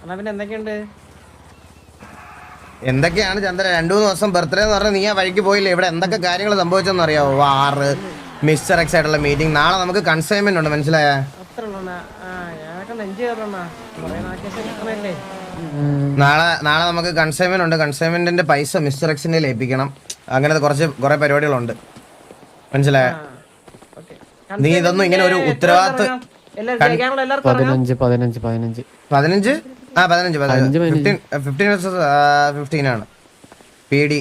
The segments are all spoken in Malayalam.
എന്നാ പിന്നെ എന്തൊക്കെയുണ്ട്? എന്തൊക്കെയാണ് ചന്ദ്ര? 2-3 ദിവസം ബർത്ത്ഡേ എന്ന് പറഞ്ഞാൽ നീ ആ വഴിക്ക് പോയില്ലേ? ഇവിടെ എന്തൊക്കെ കാര്യങ്ങൾ സംഭവിച്ചെന്ന് അറിയാവോ? വാറ്, മിസ്റ്റർ എക്സ് ആയിട്ടുള്ള മീറ്റിംഗ്. നാളെ നമുക്ക് കൺസൈൻമെന്റ് ഉണ്ട്, മനസ്സിലായ? അത്ര ഞാനൊക്കെ നെഞ്ച് കയറണ കൊറേ നാക്കേശം കിട്ടണല്ലേ. നാളെ നമുക്ക് കൺസൈൻമെന്റ് ഉണ്ട്. കൺസൈൻമെന്റിന്റെ പൈസ മിസ്റ്റർ എക്സിന്റെ ഏൽപ്പിക്കണം. അങ്ങനത്തെ കുറെ പരിപാടികളുണ്ട്, മനസ്സിലായ? നീ ഇതൊന്നും ഇങ്ങനെ ഒരു ഉത്തരവാദിത്വം 15 ആണ് PD.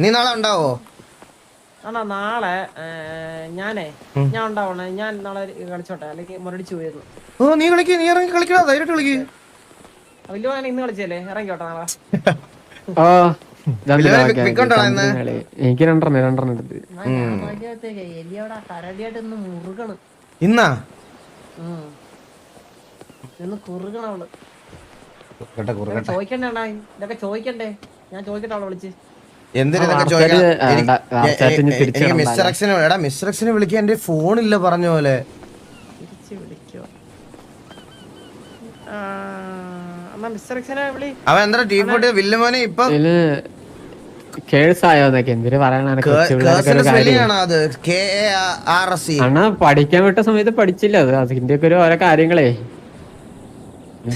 നീ നാളെ ഉണ്ടാവോ? നാളെ ഞാൻ ഉണ്ടാവണേ. ഞാൻ നാളെ കളിച്ചോട്ടെ, അല്ലെങ്കിൽ മുരടിച്ചു പോയിരുന്നു. ഓ നീ കളിക്ക്, നീ ഇറങ്ങി കളിക്കണോ? ധൈര്യമായിട്ട് കളിക്ക്. വലിയ ഇന്ന് കളിച്ചല്ലേ, ഇറങ്ങിക്കോട്ടെ നാളെ. എനിക്ക് രണ്ടെണ്ണം എടുത്ത് ഇന്നാ കുറുകണവള് ചോദിക്കണ്ടേ? ഇതൊക്കെ ചോദിക്കണ്ടേ? ഞാൻ ചോദിക്കട്ടെ അവളെ വിളിച്ച്. എനിക്ക് മിസ്റ്റർ എക്സിനെ വിളിക്കാൻ എന്റെ ഫോണില്ല പറഞ്ഞ പോലെ. അവൻ എന്താ ടീപ്പോട്ട് വില്ലുമോനെ ഇപ്പൊ അണ്ണാ പഠിക്കാൻ വിട്ട സമയത്ത് പഠിച്ചില്ല. അത് അതിന്റെ ഒക്കെ ഓരോ കാര്യങ്ങളെ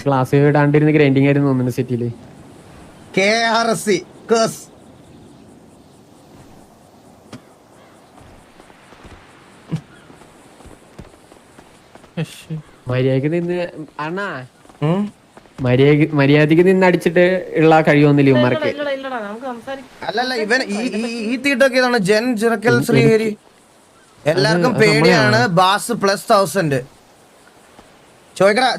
ക്ലാസ് വിടാണ്ടിരുന്ന ഗ്രൈൻഡിങ് ആയിരുന്നു തോന്നുന്നു സിറ്റിയില്. മര്യാദക്ക് നിന്ന് അണ്ണാ മര്യാദക്ക് നിന്ന് അടിച്ചിട്ട് ഉള്ള കഴിവൊന്നുമില്ല ഇവന്മാർക്ക്. അല്ലല്ല, ഇവൻ ഈ തീട്ടൊക്കെ ഇതാണ്. ജെൻ ചിറക്കൽ ശ്രീഹരി എല്ലാവർക്കും പേടിയാണ്. ബാസ് +1000 ചോദിക്കടാ.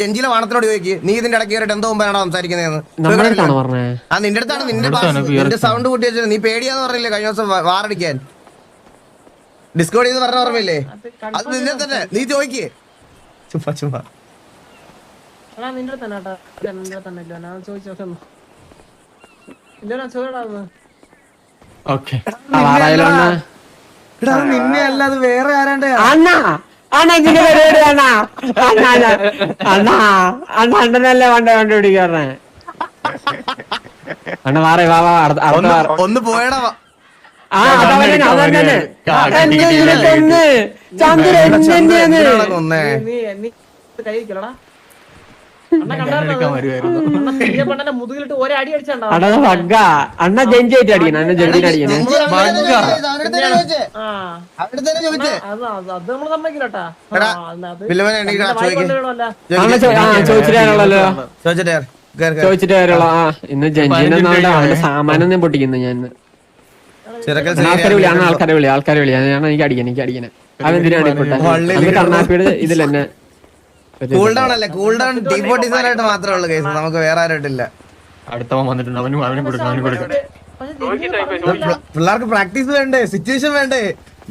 ജഞ്ചിലെ വാണത്തിനോട് ചോദിക്ക്, നീ ഇതിന്റെ ഇടയ്ക്ക് കയറിട്ട് എന്തോ മുമ്പാണോ സംസാരിക്കുന്നതെന്ന്. നിന്റെ അടുത്താണ്. നിന്റെ സൗണ്ട് കൂട്ടി വെച്ചത്. നീ പേടിയാന്ന് പറഞ്ഞില്ലേ കഴിഞ്ഞ ദിവസം വാറടിക്കാൻ ഡിസ്കോഡ് ചെയ്ത് പറഞ്ഞ ഓർമ്മയില്ലേ? അത് നിന്നെ തന്നെ. നീ ചോദിക്ക്. ചുമ്മാ നിന്റെ തന്നെ നിന്നെ അല്ലാതെ വേറെ ആരാണ്ട് അണ്ണനല്ലേ വണ്ടി പിടിക്കാറേ. അണ്ണ വാറേ ഒന്ന് പോയടാ. മുതുകിലിട്ട് ഒരടി അടിച്ചാ അണ്ണ ജഞ്ചായിട്ട് അടിക്കണം. അണ്ണ ജഞ്ചിന് അടിക്കണം. അത് നമ്മള് സമ്മതിക്കില്ലട്ടാ. ചോദിച്ചിട്ട് കാര്യമുള്ള ഇന്ന് ജഞ്ചിനെ അവന്റെ സാമാനം പൊട്ടിക്കുന്നു ഞാൻ. ആൾക്കാരെ വിളി ഞാൻ എനിക്ക് അടിക്കണേ. അതെന്തിനാണ് കണ്ണാപ്പിയുടെ ഇതിൽ തന്നെ കൂൾ ഡൗൺ അല്ലേ? കൂൾ ഡൗൺ T47 മാത്രമേ ഉള്ളൂ കേസ്. നമുക്ക് വേറെ ആരായിട്ടില്ല. പിള്ളേർക്ക് പ്രാക്ടീസ് വേണ്ടേ? സിറ്റുവേഷൻ വേണ്ടേ?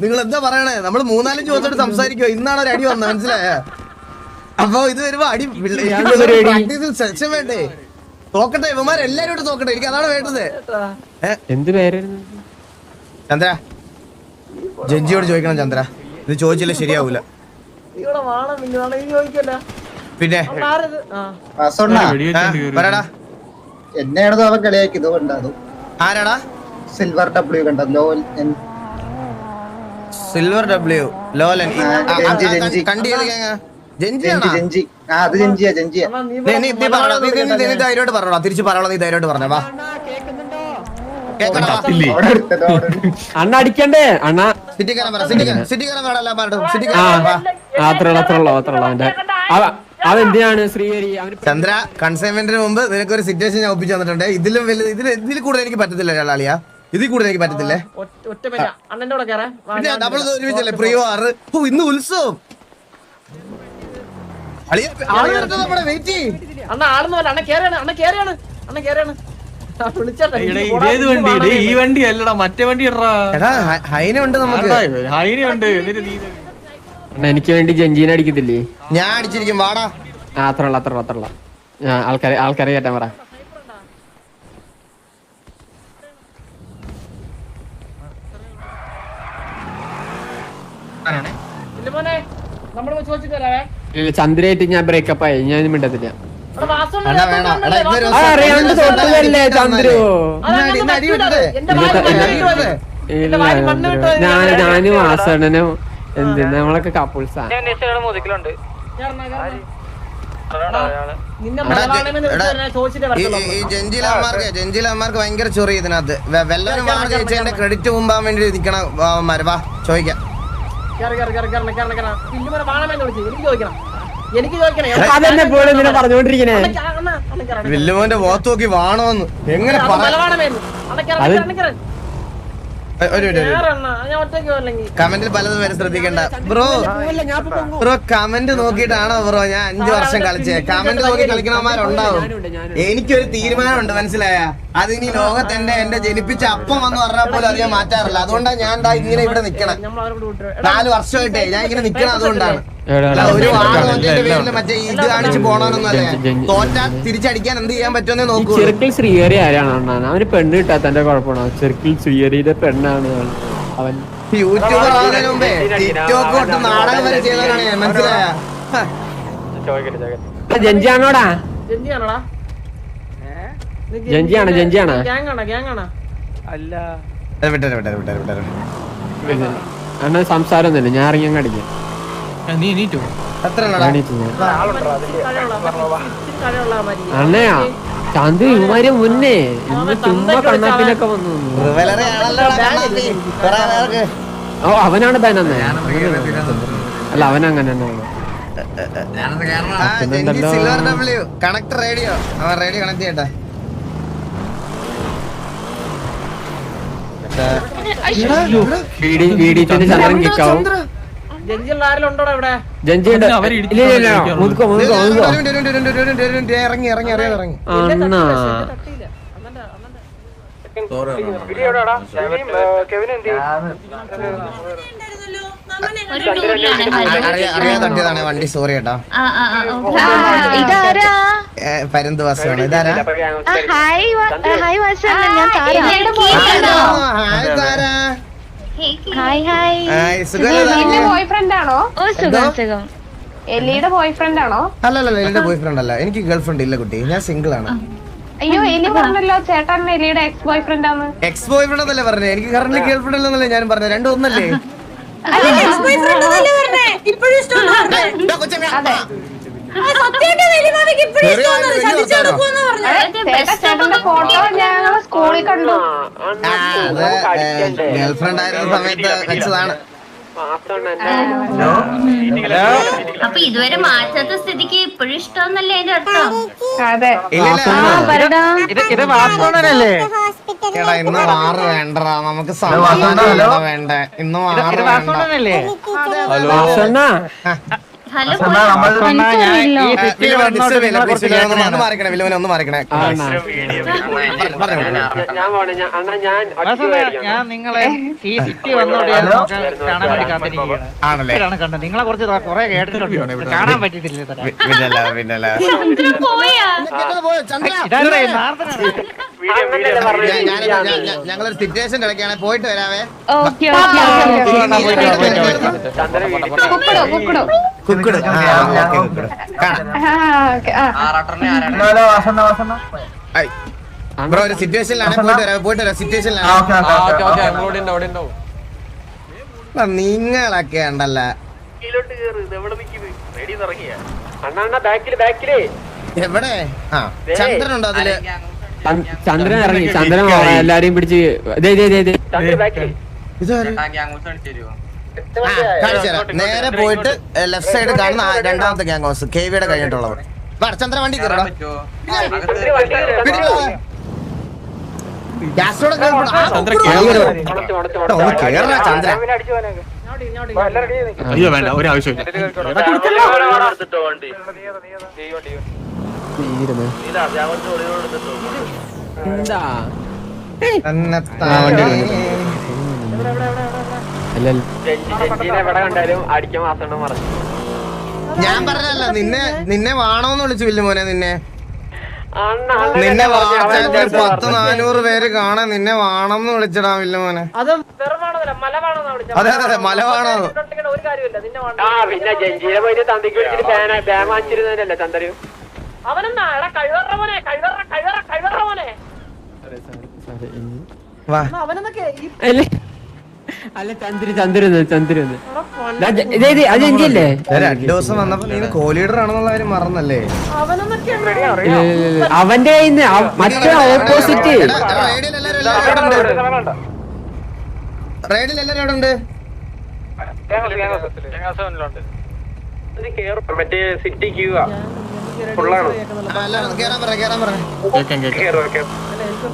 നിങ്ങൾ എന്താ പറയണേ? നമ്മൾ 3-4 ദിവസമായിട്ട് സംസാരിക്കുവോ? ഇന്നാണ് ഒരു അടി വന്നത്, മനസ്സിലായ? അപ്പൊ ഇത് വരുമ്പോ അടി പ്രാക്ടീസിൽ സെക്ഷൻ വേണ്ടേ? തോക്കട്ടെ, ഇവന്മാരെല്ലാരും തോക്കട്ടെ. എനിക്ക് അതാണ് വേണ്ടത്. എന്ത് പേരായിരുന്നു ചന്ദ്ര? ജഞ്ചിയോട് ചോദിക്കണം ചന്ദ്ര. ഇത് ചോദിച്ചില്ല ശരിയാവൂല. പിന്നെ എന്നെയാണോ അവൻ കളിയാക്കിയത്? ആരാടാ? സിൽവർ W കണ്ടോ? Silver W ലോലൻ കണ്ടിയത് ജഞ്ചി. അത് ജഞ്ചിയാ. ധൈര്യമായിട്ട് പറഞ്ഞോടാ. തിരിച്ചു പറയണോ? നീ ധൈര്യമായിട്ട് പറഞ്ഞ വാ. അണ്ണ അടിക്കണ്ടേ? അണ്ണ അതെന്തിനാണ് ശ്രീഹരി? ചന്ദ്ര, കൺസൈൻമെന്റിന് മുമ്പ് നിനക്കൊരു സിറ്റുവേഷൻ ഞാൻ ഒപ്പിച്ചു തന്നിട്ടുണ്ട്. ഇതിലും ഇതിൽ കൂടുതൽ എനിക്ക് പറ്റത്തില്ല അളിയാ. ഇതിൽ കൂടുതൽ എനിക്ക് പറ്റത്തില്ലേ? പിന്നെ നമ്മൾ ഒരുമിച്ചല്ലേ പ്രിയോ ആറ്. ഇന്ന് ഉത്സവം. നമ്മുടെ വെയിറ്റ് ഈ വണ്ടി അല്ലടാ, മറ്റേ വണ്ടി ഹൈനുണ്ട് നമുക്ക്. എനിക്ക് വേണ്ടി ജഞ്ചീനെ അടിക്കത്തില്ലേ? ഞാൻ അടിച്ചിരിക്കും, വാടാ. അത്രയുള്ള ആൾക്കാരെ കേട്ടാ പറ. നമ്മള് ചോദിച്ചിട്ട് ചന്ദ്രയായിട്ട് ഞാൻ ബ്രേക്കപ്പ് ആയി, ഞാൻ മിണ്ടത്തില്ല. എടാ, വാസുണ്ണൻ എടാ, വേണം. എടാ, ഇന്നൊരു ആ, അറിയാണ്ട് തോറ്റതല്ലേ ചന്ദ്രു. ഇന്ന് അടി വിട്ടത്. എന്റെ ഭാര്യ മണ്ണ് വിട്ടത്. എന്റെ ഭാര്യ മണ്ണ് വിട്ടത്. ഞാനും വാസണ്ണനും എന്ത് നമ്മളൊക്കെ കപ്പിൾസാ. നിന്നെ മലവാണമെന്ന് ചോദിച്ചിട്ടേ വരത്തുള്ളൂ. ഈ ജഞ്ചിലന്മാർക്ക് ഭയങ്കര ചൊറി ഇതിനകത്ത്. വെല്ലവനും വാണ ചേച്ചേന്റെ ക്രെഡിറ്റ് മുമ്പാൻ വേണ്ടി നിക്കണ മരവാ ചോദിക്കാം. പില്ലുമല വാണമെന്ന് വിളിച്ചു. എനിക്ക് ചോദിക്കണം. അതെന്നെ പോലെ നിന്നെ പറഞ്ഞോണ്ടിരിക്കണേ. വില്ലുമോന്റെ പോത്ത് നോക്കി വാണോന്ന് എങ്ങനെ കമന്റിൽ പലതും വരെ ശ്രദ്ധിക്കണ്ട ബ്രോ. കമന്റ് നോക്കിയിട്ടാണോ ബ്രോ ഞാൻ 5 വർഷം കളിച്ചേ? കമന്റ് നോക്കി കളിക്കണമാരുണ്ടാവും. എനിക്കൊരു തീരുമാനമുണ്ട്, മനസ്സിലായ? അതിനി ലോകത്ത് എന്റെ ജനിപ്പിച്ച അപ്പം വന്ന് പറഞ്ഞാൽ പോലും അത് ഞാൻ മാറ്റാറില്ല. അതുകൊണ്ടാണ് ഞാൻ ഇങ്ങനെ ഇവിടെ നിക്കണം. 4 വർഷമായിട്ടേ ഞാൻ ഇങ്ങനെ നിക്കണം. അതുകൊണ്ടാണ് ഒരു വാഹനത്തിന്റെ പേരില് മറ്റേ ഇത് കാണിച്ച് പോണോന്നല്ലേ. തോറ്റാ തിരിച്ചടിക്കാൻ എന്ത് ചെയ്യാൻ പറ്റുമെന്ന് നോക്കൂ. ചെറുക്കിൽ ശ്രീഹരി ആരാണ് അണ്ണാൻ? അവന് പെണ്ണ് കിട്ടാത്തന്റെ കുഴപ്പമാണോ? ചെറുക്കിൽ ശ്രീഹരിയുടെ പെണ്ണാണ് അവൻ. യൂട്യൂബർ ആവുന്നതിന് മുമ്പേ ടിക്ടോക്ക് തൊട്ട് നാടകം വരെ ചെയ്തവനാണ് ഞാൻ, മനസ്സിലായ? ജഞ്ചിയാണോടാ? ജഞ്ചിയാണോ? അണ്ണ സംസാരം ഒന്നുമില്ല, ഞാൻ ഇറങ്ങി അങ്ങ് അടിക്കാം. നീ നീറ്റു അണ്ണയാ ചന്ദ്രു ഇവന്മാര് മുന്നേ ഇന്ന് ചുമ്മാ കണ്ണാപ്പിനൊക്കെ വന്നു. ഓ അവനാണ് ബാനന്നെ. അല്ല അവനങ്ങനെ കണക്ട് റേഡിയോ റേഡിയോ കണക്ട് ചെയ്യട്ടെ. ചന്ദ്രൻ കിക്കാവും. ജഞ്ചി ഇവിടെ ജഞ്ചി ഇറങ്ങി അറിയാതെ അണ്ണാ തട്ടിയതാണ് വണ്ടി. സോറി കേട്ടോ. പരുന്ത് ബസ്സാണ്. ഇതാരാ? അല്ലല്ല എന്റെ ബോയ് ഫ്രണ്ട് അല്ല. എനിക്ക് ഗേൾ ഫ്രണ്ട് ഇല്ല കുട്ടി, ഞാൻ സിംഗിൾ ആണ്. അയ്യോ എലി പറഞ്ഞല്ലോ ചേട്ടൻ എലിയുടെ എക്സ് ബോയ് ഫ്രണ്ട് ആണ്. എക്സ് ബോയ് ഫ്രണ്ട് എന്നല്ലേ പറഞ്ഞേ? എനിക്ക് കറന്റ് ഗേൾ ഫ്രണ്ട് അല്ലെന്നല്ലേ ഞാൻ പറഞ്ഞത്. രണ്ടും ഒന്നല്ലേ? ചേട്ടന്റെ ഫോട്ടോ ഞങ്ങൾ സ്കൂളിൽ കണ്ടു. ഗേൾ ഫ്രണ്ട് ആയിരുന്ന സമയത്ത് വെച്ചതാണ്. അപ്പൊ ഇതുവരെ മാറ്റാത്ത സ്ഥിതിക്ക് ഇപ്പോഴും ഇഷ്ടമെന്നല്ലേ അതിന്റെ അർത്ഥം? അതെ എടാ ഇന്ന് വാറ് വേണ്ടടാ, നമുക്ക് സമാധാനം വേണ്ട. ഇന്ന് വാറ് വേണ്ട. ഹലോ ഒന്ന് മാറിക്കണേ വില്ലുവിനെ, ഒന്ന് മാറിക്കണേ. ഞാൻ നിങ്ങളെ ഈ സിറ്റി വന്നോണ്ട് കാണാൻ വേണ്ടി കാത്തിരിക്കുകയാണ്. കണ്ടത് നിങ്ങളെ കുറിച്ച് കുറെ കേട്ടിട്ടുണ്ട്, കാണാൻ പറ്റിയിട്ടില്ല. ഞങ്ങളൊരു സിറ്റുവേഷൻ ഇടയ്ക്കാണ്, പോയിട്ട് വരാവേ. കുക്കുട് ബ്രോ ഒരു സിറ്റുവേഷനിലാണ്, പോയിട്ട് വരാം. സിറ്റുവേഷനിലാണ്. നിങ്ങളൊക്കെ ഉണ്ടല്ലോ എവിടെ? ആ ചന്ദ്രനുണ്ടോ അതില്? ചന്ദ്രൻ ഇറങ്ങി. ചന്ദ്രൻ എല്ലാരെയും പിടിച്ച് കാണിച്ചുതരാം. നേരെ പോയിട്ട് ലെഫ്റ്റ് സൈഡ് കാണുന്ന രണ്ടാമത്തെ ഗ്യാങ് ഹൗസ്, കെവിയുടെ കഴിഞ്ഞിട്ടുള്ളത്. ചന്ദ്ര വണ്ടി കയറടാ. ചന്ദ്ര അയ്യോ വേണ്ട, ഒരാവശ്യമില്ല. എന്താ ഞാൻ പറഞ്ഞല്ല നിന്നെ വാണോന്ന് വിളിച്ചു വില്ലു മോനെ. നിന്നെ നിന്നെ വാട്സാപ്പിൽ 1000-400 പേര് കാണാൻ നിന്നെ വാണമെന്ന് വിളിച്ചടാ വില്ല മോനെ. അത് വെറുമാണെന്നല്ല മലവാണെന്നാ വിളിച്ചത്. അതെ അതെ മലവാണോ? ഒരു കാര്യമില്ല നിന്നെ വേണ്ട. പിന്നെ ജഞ്ചിയെ പോയിട്ട് തന്തിക്ക് വിളിച്ചിട്ട് ബാൻ വാങ്ങിച്ചിരുന്നല്ലേ ചന്ദ്രു. അവനെന്നാ എടാ കഴിവറ മോനെ കഴിവറ മോനെ. വാ അവനെന്നൊക്കെ അല്ല ചന്ദ്രു അത് ജഞ്ചിയല്ലേ? 2 ദിവസം വന്നപ്പോ നീ കോ-ലീഡർ ആണെന്നുള്ള കാര്യം മറന്നല്ലേ? അവനെന്നൊക്കെ അവന്റെ മറ്റേ ഓപ്പോസിറ്റ് റേഡിയിൽ എല്ലാരും അവിടെ ഉണ്ട്. മറ്റേ സിറ്റി ക്യൂ കേറാൻ പറ കേൾക്കാം കേൾക്കാം എനിക്ക്